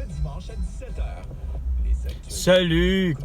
dimanche à 17h. Salut,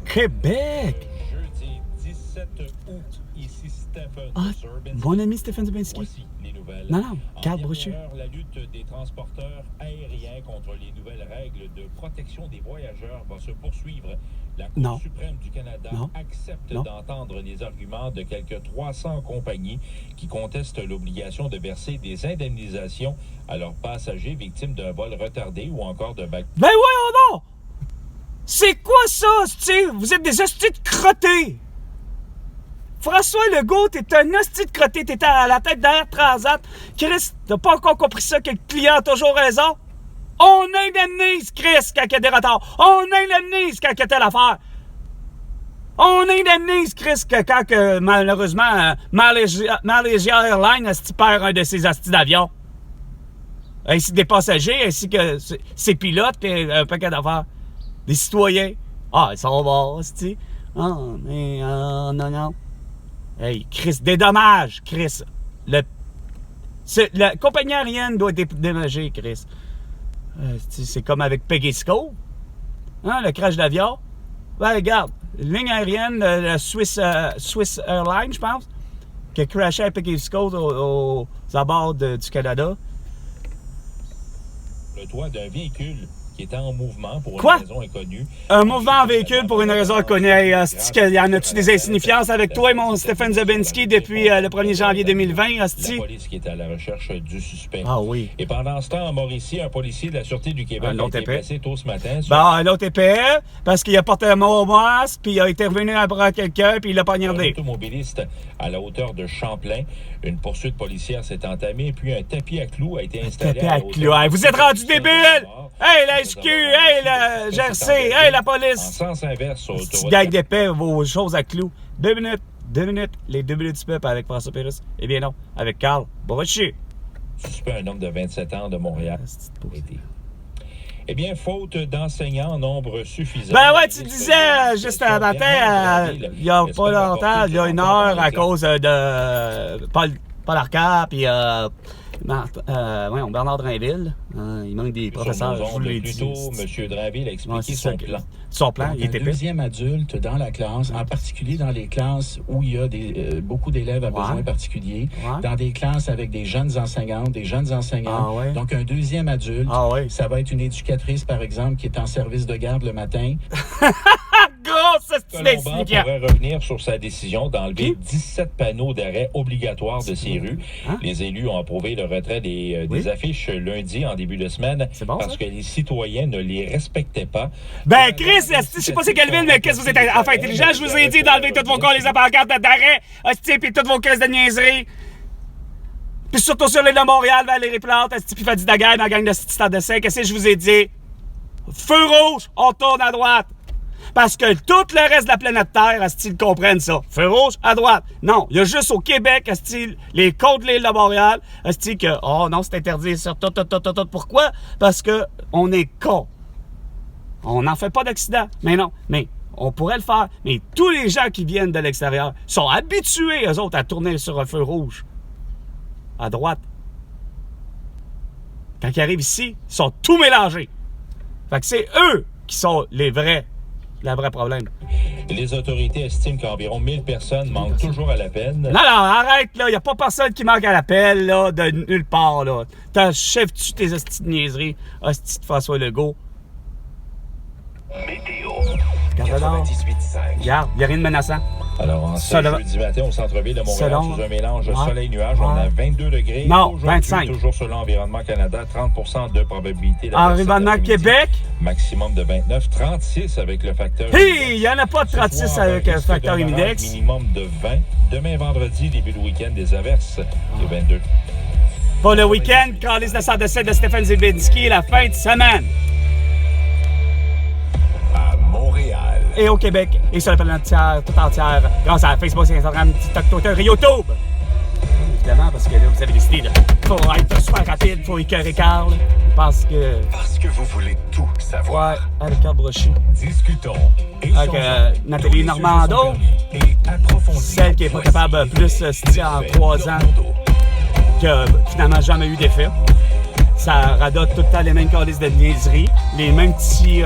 Québec! Jeudi 17 août, ici Stephen Zerbinsky. Mon ami Stephen Zerbinsky. Voici les nouvelles. Non, En Carl dernière Brochu. heure, la lutte des transporteurs aériens contre les nouvelles règles de protection des voyageurs va se poursuivre. La Cour suprême du Canada accepte d'entendre les arguments de quelques 300 compagnies qui contestent l'obligation de verser des indemnisations à leurs passagers victimes d'un vol retardé ou encore de Ben voyons donc! C'est quoi ça, hostie? Vous êtes des hosties de crottés! François Legault, t'es un hostie de crotté, t'es à la tête d'Air Transat. Chris, t'as pas encore compris ça que le client a toujours raison? On indemnise Chris quand il y a des retards. On indemnise quand il y a telle affaire. On indemnise Chris quand malheureusement Malaysia Airlines perd un de ses hosties d'avion. Ainsi que des passagers, ainsi que ses pilotes et un paquet d'affaires. Des citoyens. Ah, ils sont morts, hostie. Ah, mais non. Hey, Chris, dédommage, Chris. La compagnie aérienne doit être dédommagée, Chris. C'est comme avec Peggy Sco. Hein, le crash d'avion. Ben, regarde, ligne aérienne, la Swiss Airlines, je pense, qui a crashé à Peggy Sco aux abords du Canada. Le toit d'un véhicule qui était en mouvement pour une raison inconnue. Un mouvement en véhicule pour une raison inconnue. Hey, y en a-tu des insignifiances avec toi et mon Stephen Zerbinsky depuis le 1er janvier 2020, hostie? La police qui est à la recherche du suspect. Ah oui. Et pendant ce temps, en Mauricie, un policier de la Sûreté du Québec a été blessé tôt ce matin. Un autre épais, parce qu'il a porté un mot au masque, puis il a été revenu après quelqu'un, puis il l'a poignardé. Un automobiliste à la hauteur de Champlain. Une poursuite policière s'est entamée, puis un tapis à clous a été installé à la hauteur. Hey, vous êtes rendus débiles! Hey, la SQ! Hey, la GRC! Hey, la police! En sens inverse, sur Petite gang d'épais, vos choses à clous. 2 minutes. Les 2 minutes du peuple avec François Pérusse. Eh bien non, avec Carl Brochu. Suspect un homme de 27 ans de Montréal. Eh bien, faute d'enseignants en nombre suffisant. Ben ouais, tu disais juste un matin, il y a pas longtemps, il y a 1 heure, à cause de Paul Arcand, puis Bernard Drainville. Il manque des professeurs, je vous l'ai dit. M. Drainville a expliqué son plan. Son plan, il était un deuxième adulte dans la classe, en particulier dans les classes où il y a beaucoup d'élèves à besoins particuliers, dans des classes avec des jeunes enseignantes, des jeunes enseignants. Donc, un deuxième adulte, ça va être une éducatrice, par exemple, qui est en service de garde le matin. Colomban pourrait revenir sur sa décision d'enlever 17 panneaux d'arrêt obligatoires de ces rues. Les élus ont approuvé le retrait des affiches lundi en début de semaine parce que les citoyens ne les respectaient pas. Ben Chris, je sais pas c'est quelle ville, mais qu'est-ce que vous êtes enfin intelligent? Je vous ai dit d'enlever toutes vos les pancartes d'arrêt, puis toutes vos caisses de niaiserie. Puis surtout sur l'île de Montréal, Valérie Plante, puis Fadi Daguerre, ma gang de stade de 5. Qu'est-ce que je vous ai dit? Feu rouge, on tourne à droite. Parce que tout le reste de la planète Terre, est-ce comprennent ça? Feu rouge, à droite. Non, il y a juste au Québec, est-ce les côtes de l'île de Montréal, est-ce que, oh non, c'est interdit sur tout. Pourquoi? Parce que on est con. On n'en fait pas d'accident. Mais non, mais on pourrait le faire. Mais tous les gens qui viennent de l'extérieur sont habitués, eux autres, à tourner sur un feu rouge. À droite. Quand ils arrivent ici, ils sont tout mélangés. Fait que c'est eux qui sont la vraie problème. Les autorités estiment qu'environ 1000 personnes manquent toujours à l'appel. Non, arrête, là. Il n'y a pas personne qui manque à l'appel, là, de nulle part, là. Chef-tu tes hosties de niaiseries, hostie de François Legault. Météo. Regarde, il n'y a rien de menaçant. Alors, en ce jeudi matin, au centre-ville de Montréal, sous un mélange soleil-nuage, on a 22 degrés. Non, 25. Toujours sur l'Environnement Canada, 30% de probabilité. Environnement Québec. Maximum de 29, 36 avec le facteur. Il n'y en a pas de 36 avec le facteur Humidex. Minimum de 20. Demain, vendredi, début de week-end, des averses de 22. Pour le week-end, calice de 107 de Stephen Zerbinsky, la fin de semaine. Montréal. Et au Québec, et sur la planète entière, tout entière, grâce à Facebook, Instagram, TikTok, Twitter et YouTube. Évidemment, parce que là, vous avez décidé de faut être super rapide, faut écœurer Carl, parce que vous voulez tout savoir. Ouais, avec Carl Brochu. Discutons. Avec Nathalie Normando, celle qui n'est pas capable plus en 3 ans, qui n'a finalement jamais eu d'effet. Ça radote tout le temps les mêmes calices de niaiseries, les mêmes petits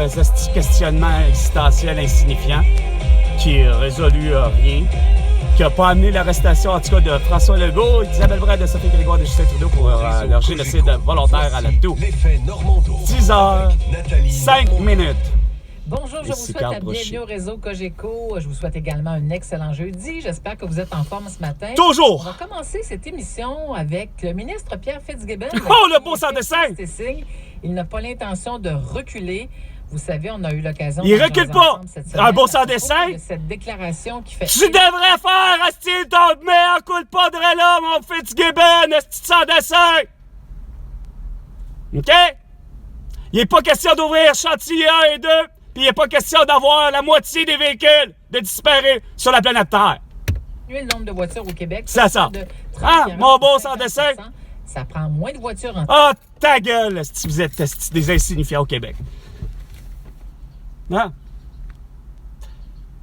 questionnements existentiels insignifiants qui résolent rien, qui n'a pas amené l'arrestation, en tout cas, de François Legault, d'Isabelle Braille, de Sophie Grégoire, de Justin Trudeau pour leur génocide volontaire à la tout. 10h05. Bonjour, je vous souhaite la bienvenue au réseau Cogeco. Je vous souhaite également un excellent jeudi. J'espère que vous êtes en forme ce matin. Toujours! On va commencer cette émission avec le ministre Pierre Fitzgibbon. Oh, le beau sans dessin! Il n'a pas l'intention de reculer. Vous savez, on a eu l'occasion... Il recule pas! Un beau sans dessin? Cette déclaration qui fait... Tu devrais faire, asti, ton mea culpa de là, mon Fitzgibbon, asti sans dessin! OK? Il n'est pas question d'ouvrir chantier 1 et 2. Puis il n'est pas question d'avoir la moitié des véhicules de disparaître sur la planète Terre. Le nombre de voitures au Québec... C'est ça. Mon beau sans dessin. Ça prend moins de voitures en... Ah, ta gueule, si vous êtes des insignifiants au Québec. Hein?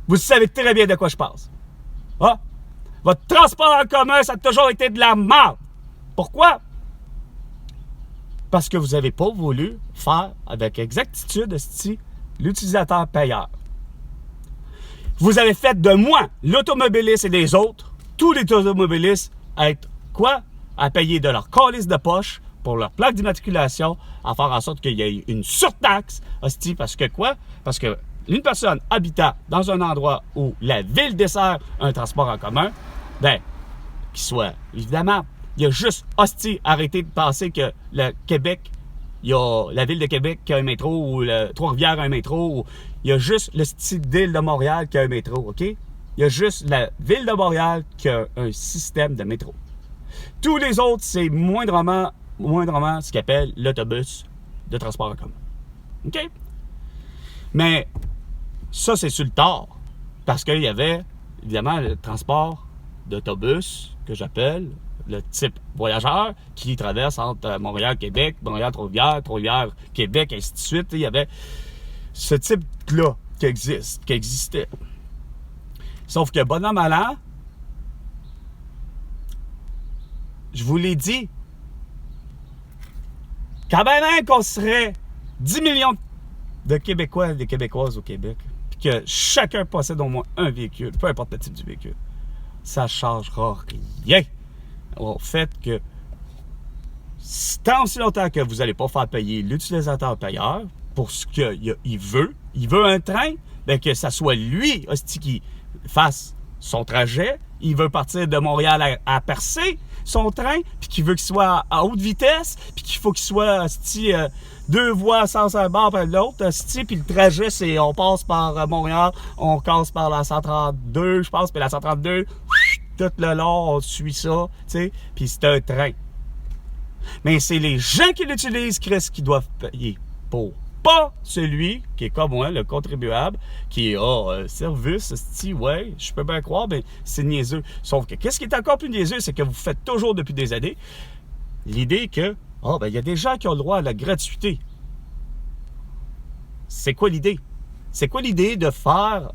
Vous savez très bien de quoi je parle. Ah? Votre transport en commun, ça a toujours été de la merde. Pourquoi? Parce que vous n'avez pas voulu faire avec exactitude, l'utilisateur payeur. Vous avez fait de moi, l'automobiliste et des autres, tous les automobilistes, à être quoi? À payer de leur calice de poche pour leur plaque d'immatriculation, à faire en sorte qu'il y ait une surtaxe, hostie, parce que quoi? Parce que une personne habitant dans un endroit où la ville dessert un transport en commun, ben, qu'il soit, évidemment, il y a juste, hostie, arrêtez de penser que le Québec, il y a la ville de Québec qui a un métro, ou Trois-Rivières a un métro, ou il y a juste le style d'île de Montréal qui a un métro, OK? Il y a juste la ville de Montréal qui a un système de métro. Tous les autres, c'est moindrement ce qu'ils appellent l'autobus de transport en commun. OK? Mais ça, c'est sur le tard. Parce qu'il y avait, évidemment, le transport d'autobus, que j'appelle le type voyageur, qui traverse entre Montréal-Québec, Montréal-Trois-Rivières, Trois-Rivières-Québec, ainsi de suite. Il y avait ce type-là qui existait. Sauf que, bon an, mal an, je vous l'ai dit, quand même qu'on serait 10 millions de Québécois et de Québécoises au Québec, puis que chacun possède au moins un véhicule, peu importe le type du véhicule, ça ne changera rien au fait que tant aussi longtemps que vous n'allez pas faire payer l'utilisateur payeur pour ce qu'il veut, il veut un train, bien que ça soit lui, hostie, qui fasse son trajet, il veut partir de Montréal à Percé, son train, puis qu'il veut qu'il soit à haute vitesse, puis qu'il faut qu'il soit, hostie, 2 voies sans un bord par l'autre, hostie, puis le trajet, c'est on passe par Montréal, on casse par la 132, je pense, puis la 132, tout le long, on suit ça, tu sais, puis c'est un train. Mais c'est les gens qui l'utilisent, Chris, qui doivent payer pour. Pas celui qui est comme moi, le contribuable, qui est service, ouais, je peux bien croire, mais c'est niaiseux. Sauf que, qu'est-ce qui est encore plus niaiseux, c'est que vous faites toujours depuis des années l'idée que, il y a des gens qui ont le droit à la gratuité. C'est quoi l'idée? C'est quoi l'idée de faire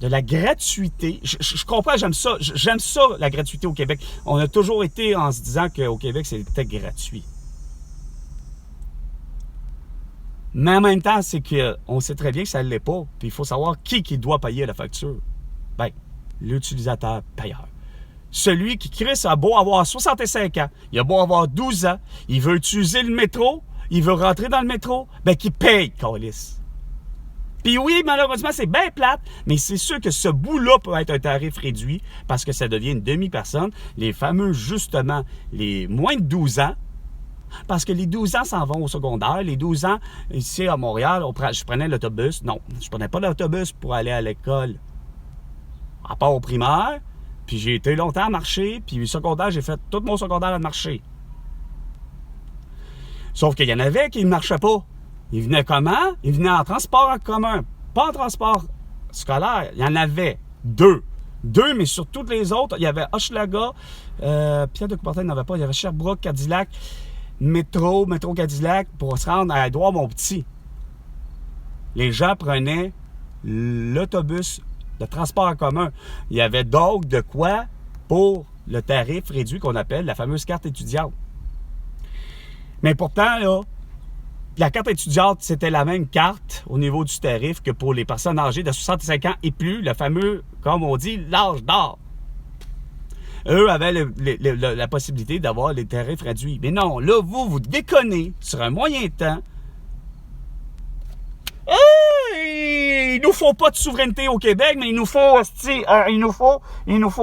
de la gratuité? Je comprends, j'aime ça, la gratuité au Québec. On a toujours été en se disant qu'au Québec, c'était gratuit. Mais en même temps, c'est qu'on sait très bien que ça ne l'est pas. Puis il faut savoir qui doit payer la facture. Bien, l'utilisateur payeur. Celui qui crée, ça a beau avoir 65 ans, il a beau avoir 12 ans, il veut utiliser le métro, il veut rentrer dans le métro, bien qu'il paye, câlisse. Puis oui, malheureusement, c'est bien plate, mais c'est sûr que ce bout-là peut être un tarif réduit parce que ça devient une demi-personne. Les fameux, justement, les moins de 12 ans, parce que les 12 ans s'en vont au secondaire. Les 12 ans, ici à Montréal, je prenais l'autobus. Non, je prenais pas l'autobus pour aller à l'école. À part au primaire, puis j'ai été longtemps à marcher, puis au secondaire, j'ai fait tout mon secondaire à marcher. Sauf qu'il y en avait qui ne marchaient pas. Ils venaient comment? Ils venaient en transport en commun, pas en transport scolaire. Il y en avait 2. 2, mais sur toutes les autres, il y avait Hochelaga, Pierre de Coubertin n'en avait pas, il y avait Sherbrooke, Cadillac, métro Cadillac pour se rendre à Édouard-Montpetit. Les gens prenaient l'autobus de transport en commun. Il y avait donc de quoi pour le tarif réduit qu'on appelle la fameuse carte étudiante. Mais pourtant, là, la carte étudiante, c'était la même carte au niveau du tarif que pour les personnes âgées de 65 ans et plus, le fameux, comme on dit, l'âge d'or. Eux avaient la possibilité d'avoir les tarifs réduits. Mais non, là, vous déconnez sur un moyen temps. Il nous faut pas de souveraineté au Québec, mais il nous faut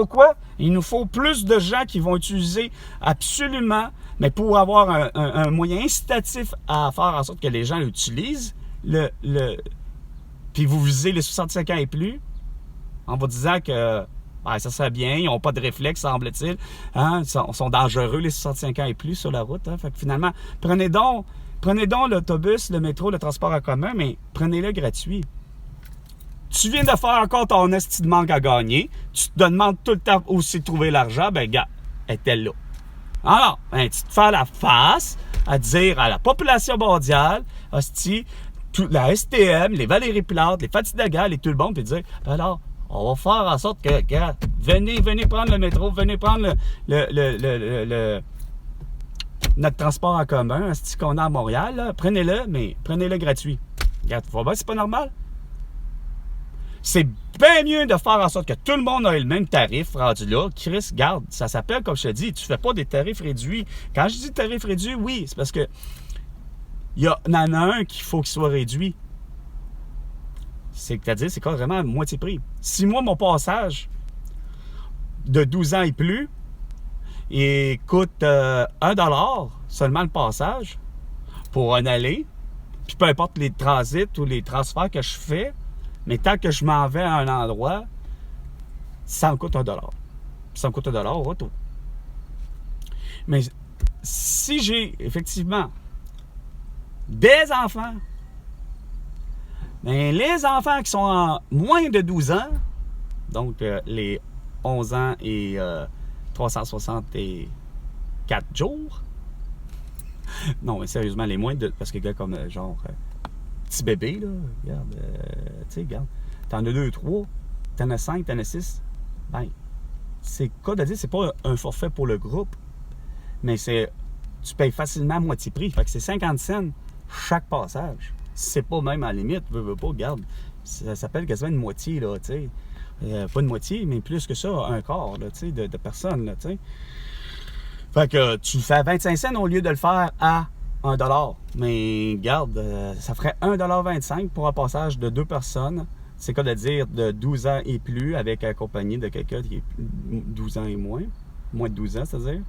quoi? Il nous faut plus de gens qui vont utiliser absolument, mais pour avoir un moyen incitatif à faire en sorte que les gens l'utilisent, puis vous visez les 65 ans et plus, en vous disant que ça serait bien, ils n'ont pas de réflexe, semble-t-il. Hein? Ils sont dangereux, les 65 ans et plus, sur la route. Hein? Fait que finalement, prenez donc l'autobus, le métro, le transport en commun, mais prenez-le gratuit. Tu viens de faire encore ton esti de manque à gagner. Tu te demandes tout le temps où c'est trouver l'argent. Ben, gars, est-elle là? Alors, tu te fais la face à dire à la population mondiale, hostie, la STM, les Valérie Plante, les Fatih Dagal et tout le monde, puis dire, alors, on va faire en sorte que, gars, venez prendre le métro, venez prendre notre transport en commun, hostie, qu'on a à Montréal, là, prenez-le, mais prenez-le gratuit. Regarde, faut voir, c'est pas normal. C'est bien mieux de faire en sorte que tout le monde ait le même tarif rendu là. Chris, garde, ça s'appelle, comme je te dis, tu fais pas des tarifs réduits. Quand je dis tarif réduit, oui, c'est parce que il y en a un qu'il faut qu'il soit réduit. C'est-à-dire, c'est carrément à moitié prix. Si moi, mon passage de 12 ans et plus, il coûte $1 seulement le passage pour un aller, puis peu importe les transits ou les transferts que je fais, mais tant que je m'en vais à un endroit, ça me coûte $1. Ça me coûte $1 au retour. Mais si j'ai effectivement des enfants, mais les enfants qui sont en moins de 12 ans, donc les 11 ans et 364 jours, non, mais sérieusement, les moins de... Parce que gars comme genre... petit bébé, là, regarde, tu sais, regarde, t'en as 2, 3, t'en as 5, t'en as 6, ben, c'est quoi de dire, c'est pas un forfait pour le groupe, mais tu payes facilement à moitié prix, fait que c'est 50 cents chaque passage, c'est pas même à la limite, veux pas, regarde, ça s'appelle quasiment une moitié, là, tu sais, pas une moitié, mais plus que ça, un quart, là, tu sais, de personnes, là, tu sais, fait que tu le fais à 25 cents au lieu de le faire à $1. Mais regarde, ça ferait $1,25 pour un passage de 2 personnes. C'est quoi de dire de 12 ans et plus avec accompagné de quelqu'un qui est 12 ans et moins. Moins de 12 ans, c'est-à-dire.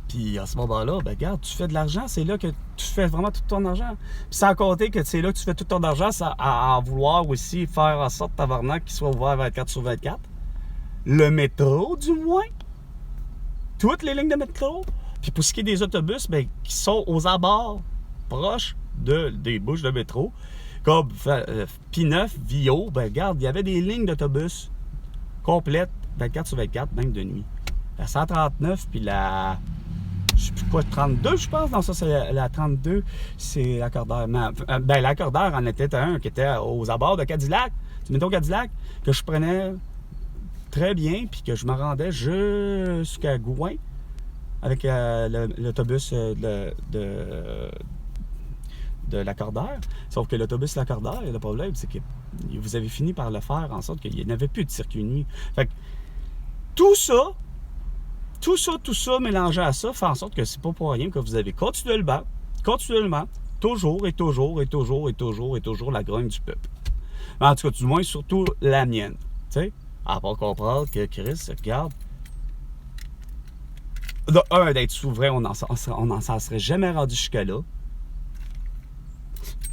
Puis à ce moment-là, ben regarde, tu fais de l'argent, c'est là que tu fais vraiment tout ton argent. Puis sans compter que c'est là que tu fais tout ton argent, à vouloir aussi faire en sorte, tabarnak, qu'il soit ouvert 24/24. Le métro, du moins. Toutes les lignes de métro. Puis pour ce qui est des autobus, bien, qui sont aux abords proches des bouches de métro, comme P9, Vio, ben regarde, il y avait des lignes d'autobus complètes 24/24, même de nuit. La 139, puis la... Je sais plus quoi, 32, je pense. Non, ça, c'est la 32, c'est l'accordeur. Ben, l'accordeur en était un qui était aux abords de Cadillac, du métro Cadillac, que je prenais très bien, puis que je me rendais jusqu'à Gouin, avec l'autobus de l'accordeur. Sauf que l'autobus l'accordeur, le problème, c'est que vous avez fini par le faire en sorte qu'il n'y avait plus de circuit nuit. Fait que tout ça mélangé à ça, fait en sorte que c'est pas pour rien que vous avez continuellement, toujours la grogne du peuple. En tout cas, du moins, surtout la mienne. Tu sais, à part comprendre que Chris, regarde, de un, d'être souverain, on n'en serait jamais rendu jusque-là.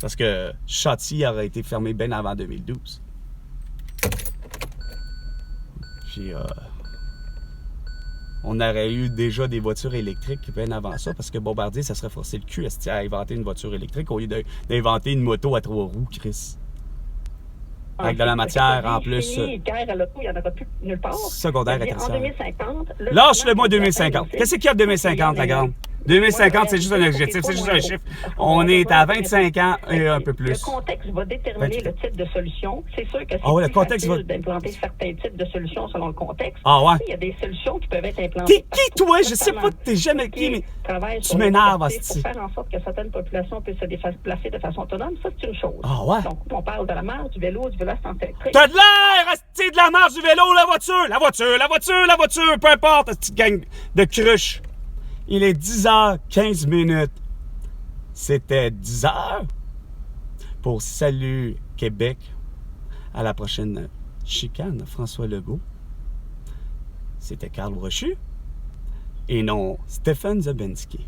Parce que Châty aurait été fermé bien avant 2012. Puis, on aurait eu déjà des voitures électriques bien avant ça, parce que Bombardier, ça serait forcé le cul à inventer une voiture électrique au lieu d'inventer une moto à 3 roues, Chris. Avec de la matière en plus. Guerre à l'auto, il n'y en aura plus nulle part. Secondaire à tertiaire. En 2050. Lâche-le-moi 2050. Qu'est-ce qu'il y a de 2050, la grande? 2050, c'est juste un objectif, c'est juste un chiffre. On est à 25 ans et un peu plus. Le contexte va déterminer le type de solution. C'est sûr que c'est plus facile d'implanter certains types de solutions selon le contexte. Il y a des solutions qui peuvent être implantées. T'es qui, toi? Je sais pas, t'es jamais qui, mais tu m'énerves, pour faire en sorte que certaines populations puissent se déplacer de façon autonome, ça, c'est une chose. Donc, on parle de la marche, du vélo à sens électrique. T'as de l'air, asti, de la marche, du vélo, la voiture, peu importe, cette petite gang de cruches. Il est 10h15 minutes. C'était 10h pour Salut Québec. À la prochaine chicane, François Legault. C'était Carl Brochu et non Stéphane Zabinski.